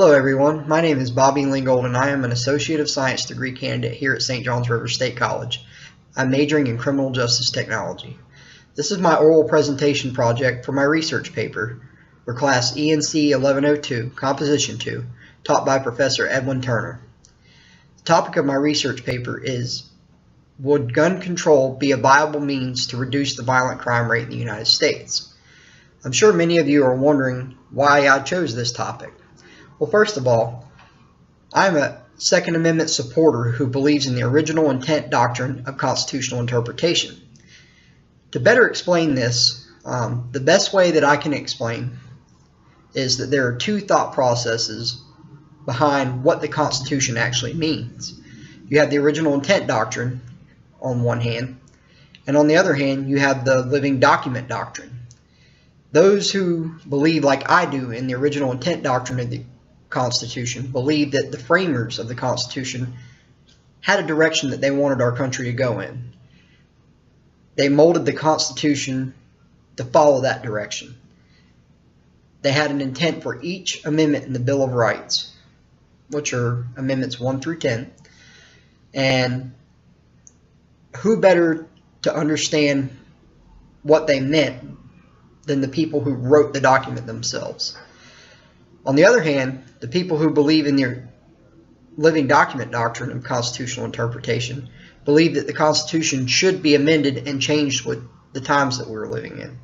Hello everyone, my name is Bobby Lingold and I am an Associate of Science degree candidate here at St. Johns River State College. I'm majoring in Criminal Justice Technology. This is my oral presentation project for my research paper for class ENC 1102, Composition 2, taught by Professor Edwin Turner. The topic of my research paper is, would gun control be a viable means to reduce the violent crime rate in the United States? I'm sure many of you are wondering why I chose this topic. Well, first of all, I'm a Second Amendment supporter who believes in the original intent doctrine of constitutional interpretation. To better explain this, the best way that I can explain is that there are two thought processes behind what the Constitution actually means. You have the original intent doctrine on one hand, and on the other hand, you have the living document doctrine. Those who believe, like I do, in the original intent doctrine of the Constitution believe that the framers of the Constitution had a direction that they wanted our country to go in. They molded the Constitution to follow that direction. They had an intent for each amendment in the Bill of Rights, which are Amendments 1 through 10. And who better to understand what they meant than the people who wrote the document themselves? On the other hand, the people who believe in the living document doctrine of constitutional interpretation believe that the Constitution should be amended and changed with the times that we're living in.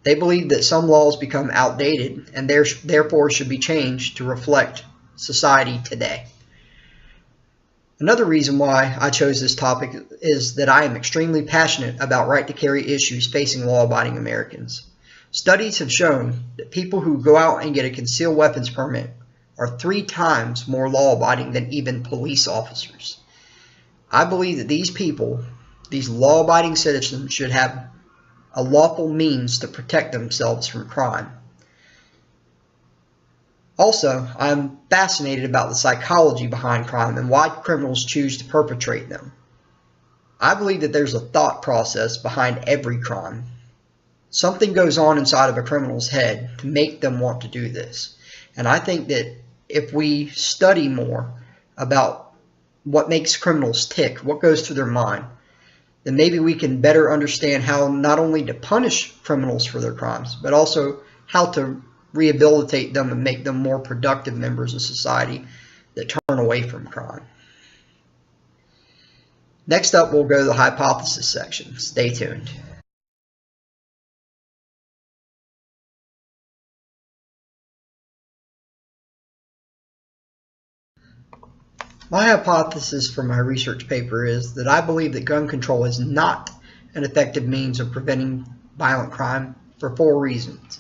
They believe that some laws become outdated and therefore should be changed to reflect society today. Another reason why I chose this topic is that I am extremely passionate about right to carry issues facing law-abiding Americans. Studies have shown that people who go out and get a concealed weapons permit are 3 times more law-abiding than even police officers. I believe that these people, these law-abiding citizens, should have a lawful means to protect themselves from crime. Also, I'm fascinated about the psychology behind crime and why criminals choose to perpetrate them. I believe that there's a thought process behind every crime. Something goes on inside of a criminal's head to make them want to do this. And I think that if we study more about what makes criminals tick, what goes through their mind, then maybe we can better understand how not only to punish criminals for their crimes, but also how to rehabilitate them and make them more productive members of society that turn away from crime. Next up, we'll go to the hypothesis section. Stay tuned. My hypothesis for my research paper is that I believe that gun control is not an effective means of preventing violent crime for 4 reasons.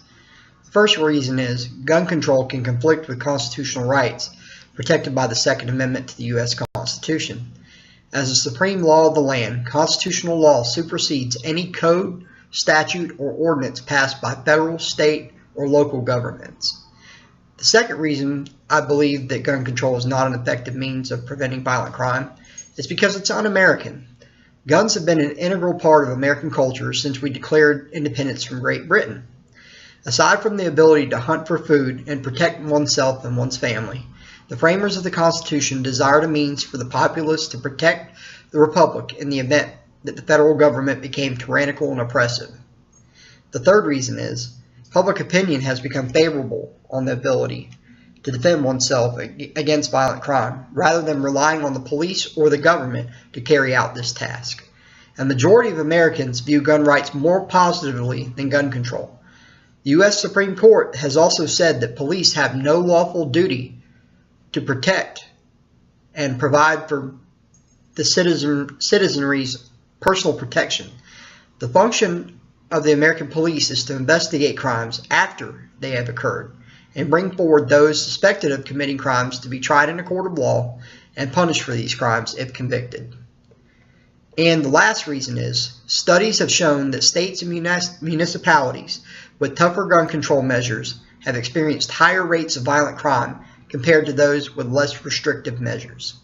The first reason is gun control can conflict with constitutional rights protected by the Second Amendment to the U.S. Constitution. As the supreme law of the land, constitutional law supersedes any code, statute, or ordinance passed by federal, state, or local governments. The second reason I believe that gun control is not an effective means of preventing violent crime is because it's un-American. Guns have been an integral part of American culture since we declared independence from Great Britain. Aside from the ability to hunt for food and protect oneself and one's family, the framers of the Constitution desired a means for the populace to protect the Republic in the event that the federal government became tyrannical and oppressive. The third reason is public opinion has become favorable on the ability to defend oneself against violent crime, rather than relying on the police or the government to carry out this task. A majority of Americans view gun rights more positively than gun control. The U.S. Supreme Court has also said that police have no lawful duty to protect and provide for the citizenry's personal protection. The function of the American police is to investigate crimes after they have occurred and bring forward those suspected of committing crimes to be tried in a court of law and punished for these crimes if convicted. And the last reason is studies have shown that states and municipalities with tougher gun control measures have experienced higher rates of violent crime compared to those with less restrictive measures.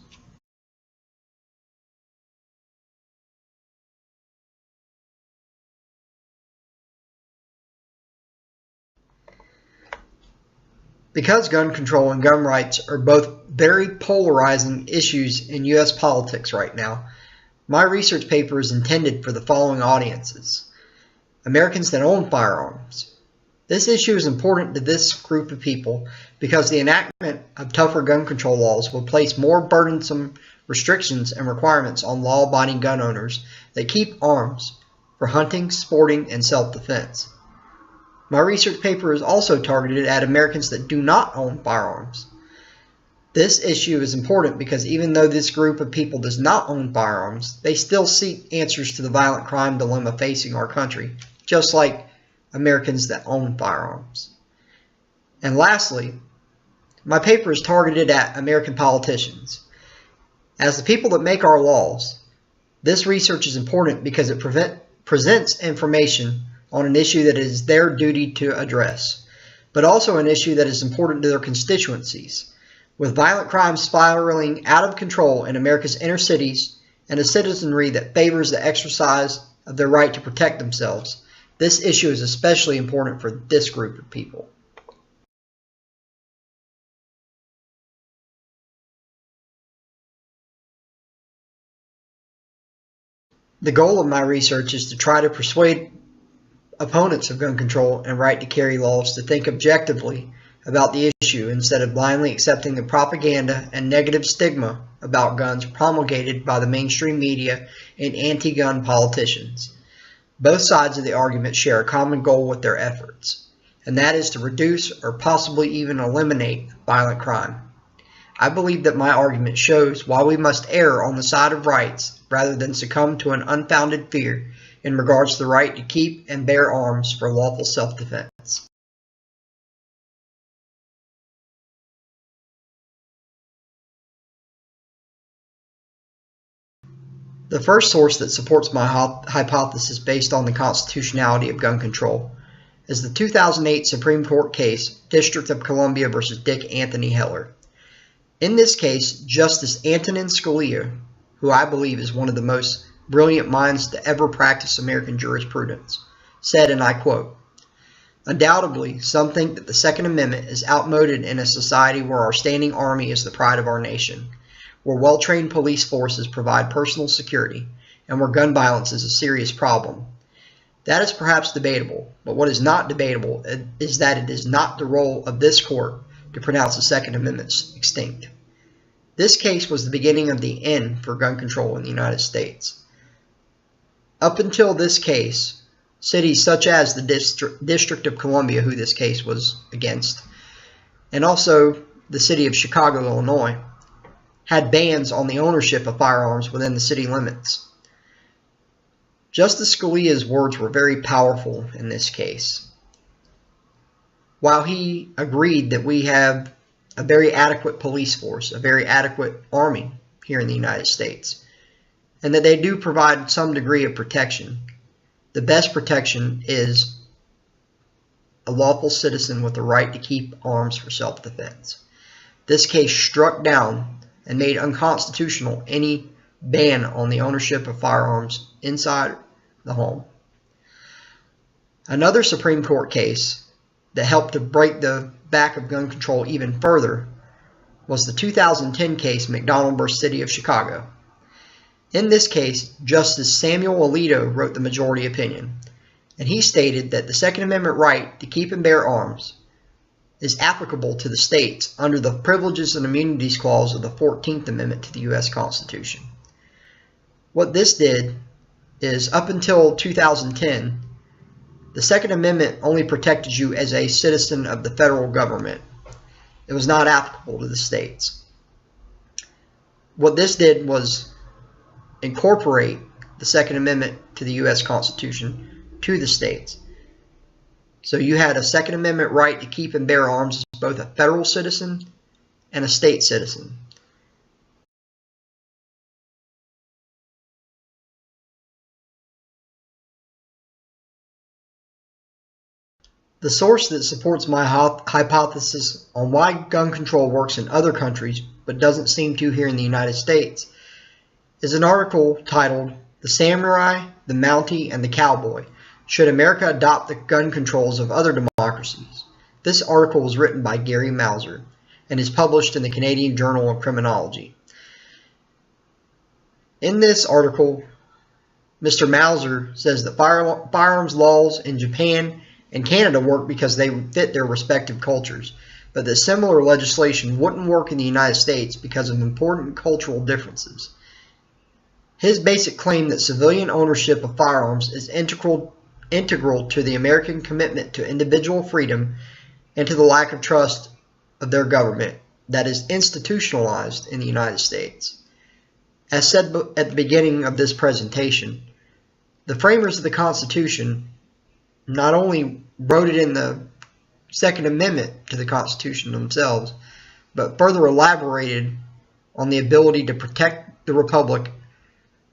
Because gun control and gun rights are both very polarizing issues in U.S. politics right now, my research paper is intended for the following audiences: Americans that own firearms. This issue is important to this group of people because the enactment of tougher gun control laws will place more burdensome restrictions and requirements on law-abiding gun owners that keep arms for hunting, sporting, and self-defense. My research paper is also targeted at Americans that do not own firearms. This issue is important because even though this group of people does not own firearms, they still seek answers to the violent crime dilemma facing our country, just like Americans that own firearms. And lastly, my paper is targeted at American politicians. As the people that make our laws, this research is important because it presents information on an issue that is their duty to address, but also an issue that is important to their constituencies. With violent crime spiraling out of control in America's inner cities and a citizenry that favors the exercise of their right to protect themselves, this issue is especially important for this group of people. The goal of my research is to try to persuade opponents of gun control and right to carry laws to think objectively about the issue instead of blindly accepting the propaganda and negative stigma about guns promulgated by the mainstream media and anti-gun politicians. Both sides of the argument share a common goal with their efforts, and that is to reduce or possibly even eliminate violent crime. I believe that my argument shows why we must err on the side of rights rather than succumb to an unfounded fear in regards to the right to keep and bear arms for lawful self-defense. The first source that supports my hypothesis based on the constitutionality of gun control is the 2008 Supreme Court case, District of Columbia versus Dick Anthony Heller. In this case, Justice Antonin Scalia, who I believe is one of the most brilliant minds to ever practice American jurisprudence, said, and I quote, "Undoubtedly, some think that the Second Amendment is outmoded in a society where our standing army is the pride of our nation, where well-trained police forces provide personal security, and where gun violence is a serious problem. That is perhaps debatable, but what is not debatable is that it is not the role of this court to pronounce the Second Amendment extinct." This case was the beginning of the end for gun control in the United States. Up until this case, cities such as the District of Columbia, who this case was against, and also the city of Chicago, Illinois, had bans on the ownership of firearms within the city limits. Justice Scalia's words were very powerful in this case. While he agreed that we have a very adequate police force, a very adequate army here in the United States, and that they do provide some degree of protection, the best protection is a lawful citizen with the right to keep arms for self-defense. This case struck down and made unconstitutional any ban on the ownership of firearms inside the home. Another Supreme Court case that helped to break the back of gun control even further was the 2010 case McDonald v. City of Chicago. In this case, Justice Samuel Alito wrote the majority opinion, and he stated that the Second Amendment right to keep and bear arms is applicable to the states under the Privileges and Immunities Clause of the 14th Amendment to the U.S. Constitution. What this did is, up until 2010, the Second Amendment only protected you as a citizen of the federal government. It was not applicable to the states. What this did was incorporate the Second Amendment to the U.S. Constitution to the states. So you had a Second Amendment right to keep and bear arms as both a federal citizen and a state citizen. The source that supports my hypothesis on why gun control works in other countries but doesn't seem to here in the United States is an article titled "The Samurai, the Mountie, and the Cowboy: Should America Adopt the Gun Controls of Other Democracies?" This article was written by Gary Mauser and is published in the Canadian Journal of Criminology. In this article, Mr. Mauser says that firearms laws in Japan and Canada work because they fit their respective cultures, but that similar legislation wouldn't work in the United States because of important cultural differences. His basic claim that civilian ownership of firearms is integral to the American commitment to individual freedom and to the lack of trust of their government that is institutionalized in the United States. As said at the beginning of this presentation, the framers of the Constitution not only wrote it in the Second Amendment to the Constitution themselves, but further elaborated on the ability to protect the Republic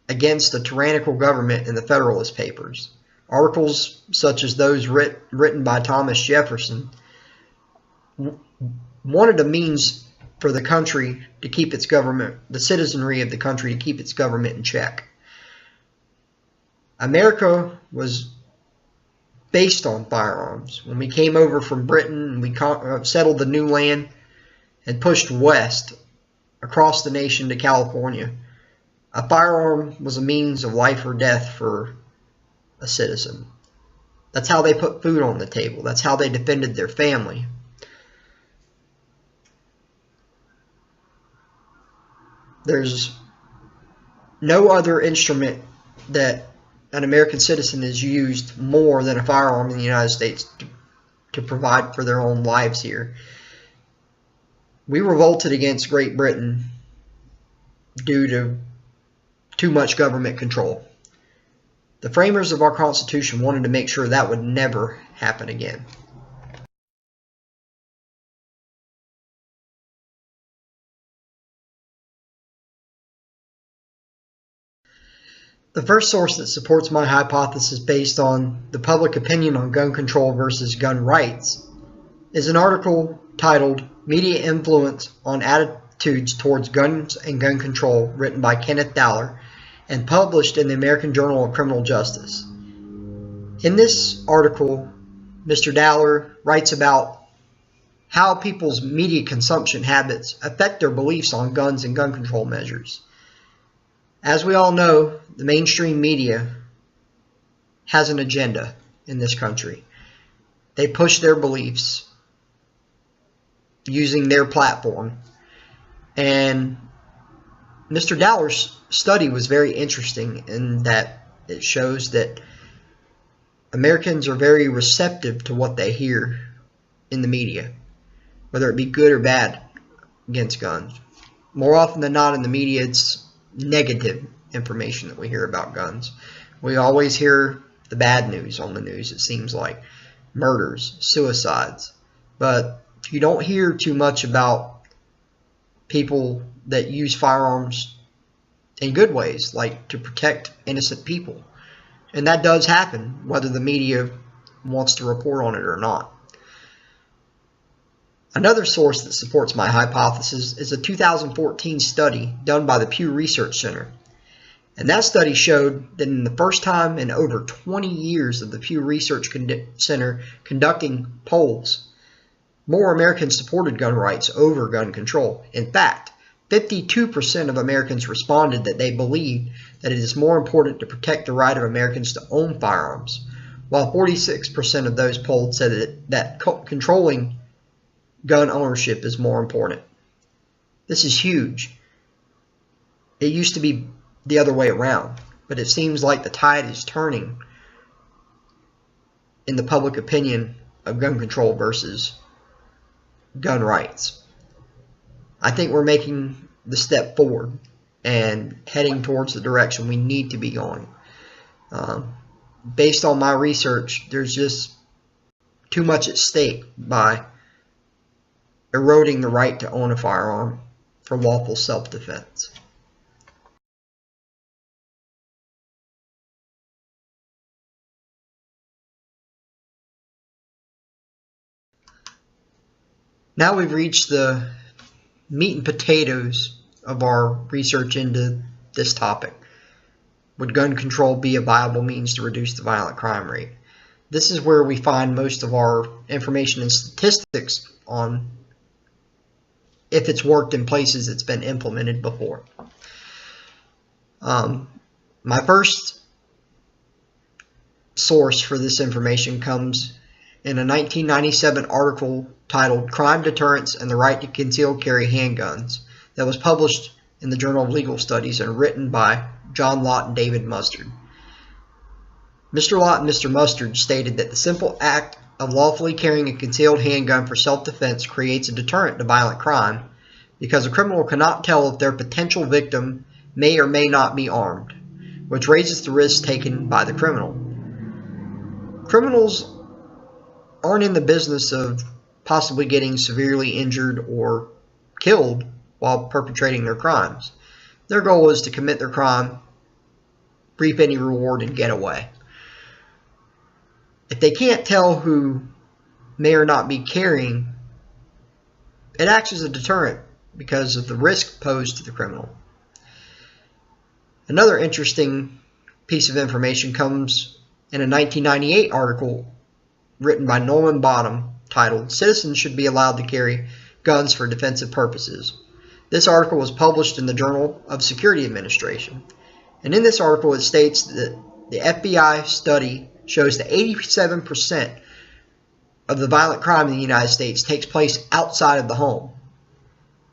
against a tyrannical government in the Federalist Papers. Articles such as those written by Thomas Jefferson wanted a means for the country to keep its government, the citizenry of the country to keep its government in check. America was based on firearms. When we came over from Britain, we settled the new land and pushed west across the nation to California. A firearm was a means of life or death for a citizen. That's how they put food on the table. That's how they defended their family. There's no other instrument that an American citizen is used more than a firearm in the United States to provide for their own lives here. We revolted against Great Britain due to too much government control. The framers of our Constitution wanted to make sure that would never happen again. The first source that supports my hypothesis based on the public opinion on gun control versus gun rights is an article titled "Media Influence on Attitudes Towards Guns and Gun Control" written by Kenneth Dowler and published in the American Journal of Criminal Justice. In this article, Mr. Dowler writes about how people's media consumption habits affect their beliefs on guns and gun control measures. As we all know, the mainstream media has an agenda in this country. They push their beliefs using their platform. And Mr. Dowler's study was very interesting in that it shows that Americans are very receptive to what they hear in the media, whether it be good or bad against guns. More often than not in the media, it's negative information that we hear about guns. We always hear the bad news on the news, it seems like. Murders, suicides. But you don't hear too much about people that use firearms in good ways, like to protect innocent people. And that does happen, whether the media wants to report on it or not. Another source that supports my hypothesis is a 2014 study done by the Pew Research Center. And that study showed that in the first time in over 20 years of the Pew Research Center conducting polls, more Americans supported gun rights over gun control. In fact, 52% of Americans responded that they believe that it is more important to protect the right of Americans to own firearms, while 46% of those polled said that controlling gun ownership is more important. This is huge. It used to be the other way around, but it seems like the tide is turning in the public opinion of gun control versus gun rights. I think we're making the step forward and heading towards the direction we need to be going. Based on my research, there's just too much at stake by eroding the right to own a firearm for lawful self-defense. Now we've reached the meat and potatoes of our research into this topic. Would gun control be a viable means to reduce the violent crime rate? this is where we find most of our information and statistics on if it's worked in places it's been implemented before. My first source for this information comes in a 1997 article titled "Crime Deterrence and the Right to Concealed Carry Handguns" that was published in the Journal of Legal Studies and written by John Lott and David Mustard. Mr. Lott and Mr. Mustard stated that the simple act of lawfully carrying a concealed handgun for self-defense creates a deterrent to violent crime because a criminal cannot tell if their potential victim may or may not be armed, which raises the risk taken by the criminal. Criminals aren't in the business of possibly getting severely injured or killed while perpetrating their crimes. Their goal is to commit their crime, reap any reward, and get away. If they can't tell who may or not be carrying, it acts as a deterrent because of the risk posed to the criminal. Another interesting piece of information comes in a 1998 article written by Norman Bottom titled "Citizens Should Be Allowed to Carry Guns for Defensive Purposes." This article was published in the Journal of Security Administration. And in this article it states that the FBI study shows that 87% of the violent crime in the United States takes place outside of the home.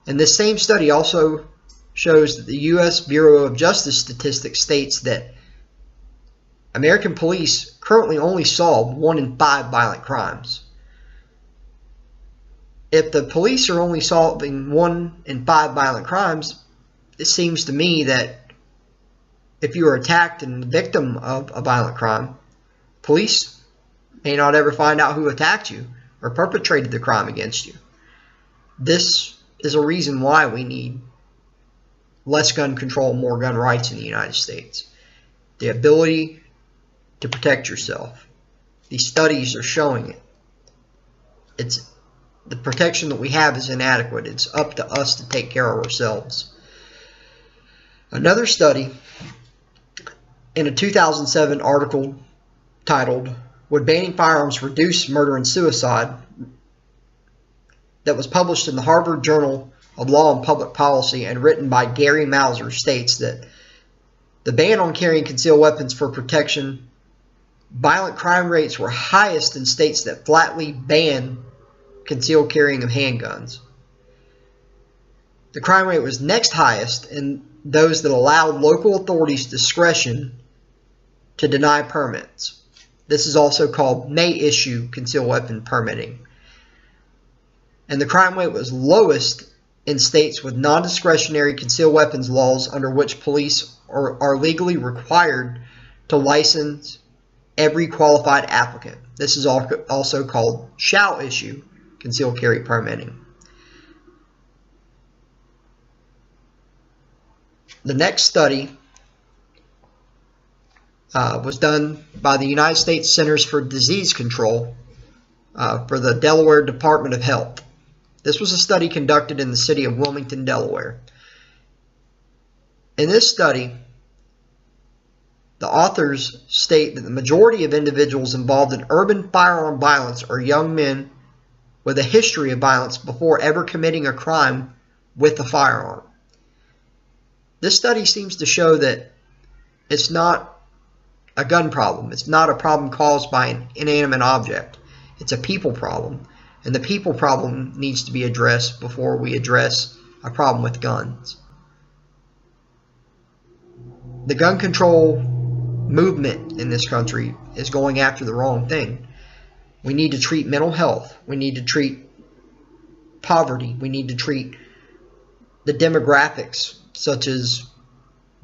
And this same study also shows that the U.S. Bureau of Justice Statistics states that American police currently only solve 1 in 5 violent crimes. If the police are only solving 1 in 5 violent crimes, it seems to me that if you are attacked and the victim of a violent crime, police may not ever find out who attacked you or perpetrated the crime against you. This is a reason why we need less gun control, more gun rights in the United States. The ability to protect yourself. These studies are showing it. The protection that we have is inadequate. It's up to us to take care of ourselves. Another study in a 2007 article titled "Would Banning Firearms Reduce Murder and Suicide?" that was published in the Harvard Journal of Law and Public Policy and written by Gary Mauser states that the ban on carrying concealed weapons for protection, violent crime rates were highest in states that flatly ban concealed carrying of handguns. The crime rate was next highest in those that allowed local authorities discretion to deny permits. This is also called may issue concealed weapon permitting. And the crime rate was lowest in states with non-discretionary concealed weapons laws under which police are legally required to license every qualified applicant. This is also called shall issue concealed carry permitting. The next study was done by the United States Centers for Disease Control for the Delaware Department of Health. This was a study conducted in the city of Wilmington, Delaware. In this study, the authors state that the majority of individuals involved in urban firearm violence are young men with a history of violence before ever committing a crime with a firearm. This study seems to show that it's not a gun problem. It's not a problem caused by an inanimate object. It's a people problem. And the people problem needs to be addressed before we address a problem with guns. The gun control movement in this country is going after the wrong thing. We need to treat mental health. We need to treat poverty. We need to treat the demographics, such as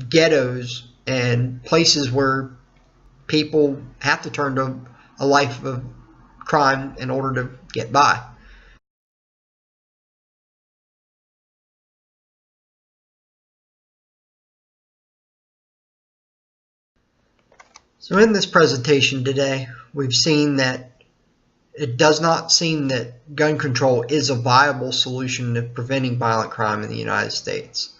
ghettos and places where people have to turn to a life of crime in order to get by. So in this presentation today, we've seen that it does not seem that gun control is a viable solution to preventing violent crime in the United States.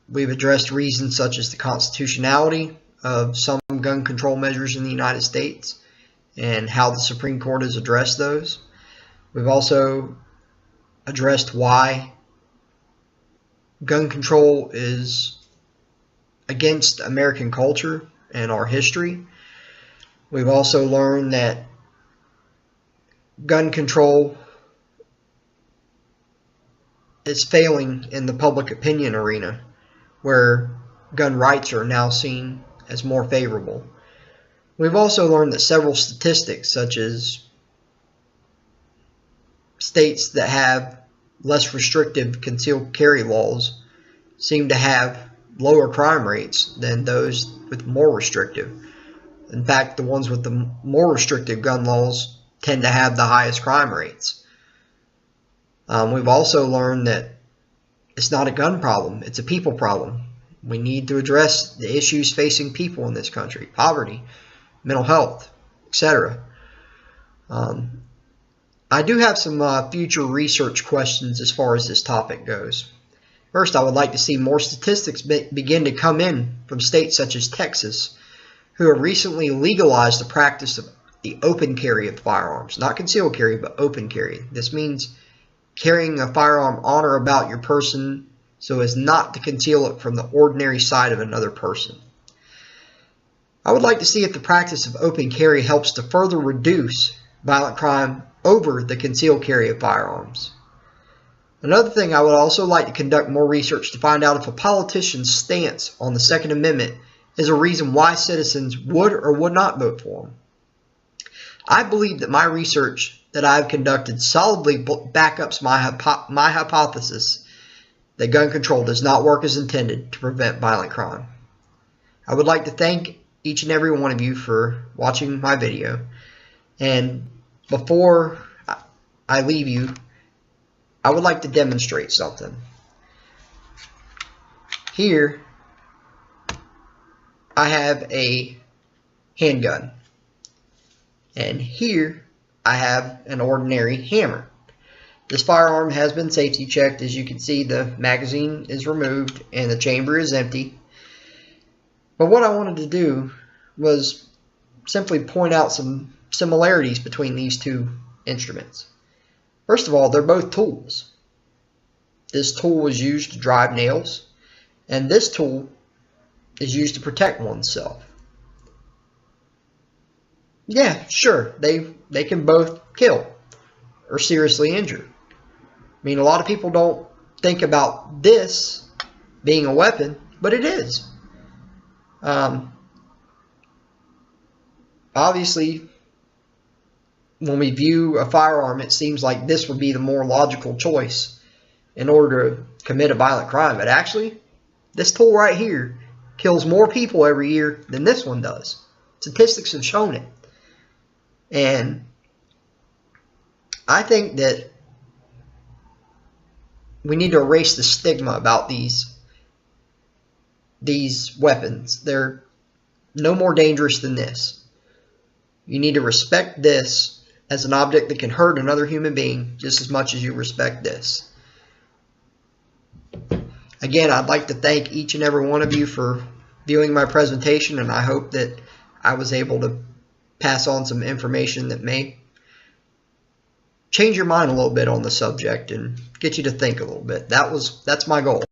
We've addressed reasons such as the constitutionality of some gun control measures in the United States, and how the Supreme Court has addressed those. We've also addressed why gun control is against American culture and our history. We've also learned that gun control is failing in the public opinion arena, where gun rights are now seen as more favorable. We've also learned that several statistics, such as states that have less restrictive concealed carry laws, seem to have lower crime rates than those with more restrictive. In fact, the ones with the more restrictive gun laws tend to have the highest crime rates. We've also learned that it's not a gun problem, it's a people problem. We need to address the issues facing people in this country: poverty, mental health, etc. I do have some future research questions as far as this topic goes. First, I would like to see more statistics begin to come in from states such as Texas, who have recently legalized the practice of the open carry of firearms. Not concealed carry, but open carry. This means carrying a firearm on or about your person so as not to conceal it from the ordinary sight of another person. I would like to see if the practice of open carry helps to further reduce violent crime over the concealed carry of firearms. Another thing, I would also like to conduct more research to find out if a politician's stance on the Second Amendment is a reason why citizens would or would not vote for him. I believe that my research that I have conducted solidly backups my hypothesis that gun control does not work as intended to prevent violent crime. I would like to thank each and every one of you for watching my video. And before I leave you, I would like to demonstrate something. Here, I have a handgun. And here, I have an ordinary hammer. This firearm has been safety checked. As you can see, the magazine is removed and the chamber is empty. But what I wanted to do was simply point out some similarities between these two instruments. First of all, they're both tools. This tool is used to drive nails, and this tool is used to protect oneself. Yeah, sure, they can both kill or seriously injure. I mean, a lot of people don't think about this being a weapon, but it is. Obviously, when we view a firearm, it seems like this would be the more logical choice in order to commit a violent crime. But actually, this tool right here kills more people every year than this one does. Statistics have shown it. And I think that we need to erase the stigma about these weapons. They're no more dangerous than this. You need to respect this as an object that can hurt another human being just as much as you respect this. Again, I'd like to thank each and every one of you for viewing my presentation, and I hope that I was able to pass on some information that may change your mind a little bit on the subject and get you to think a little bit. That's my goal.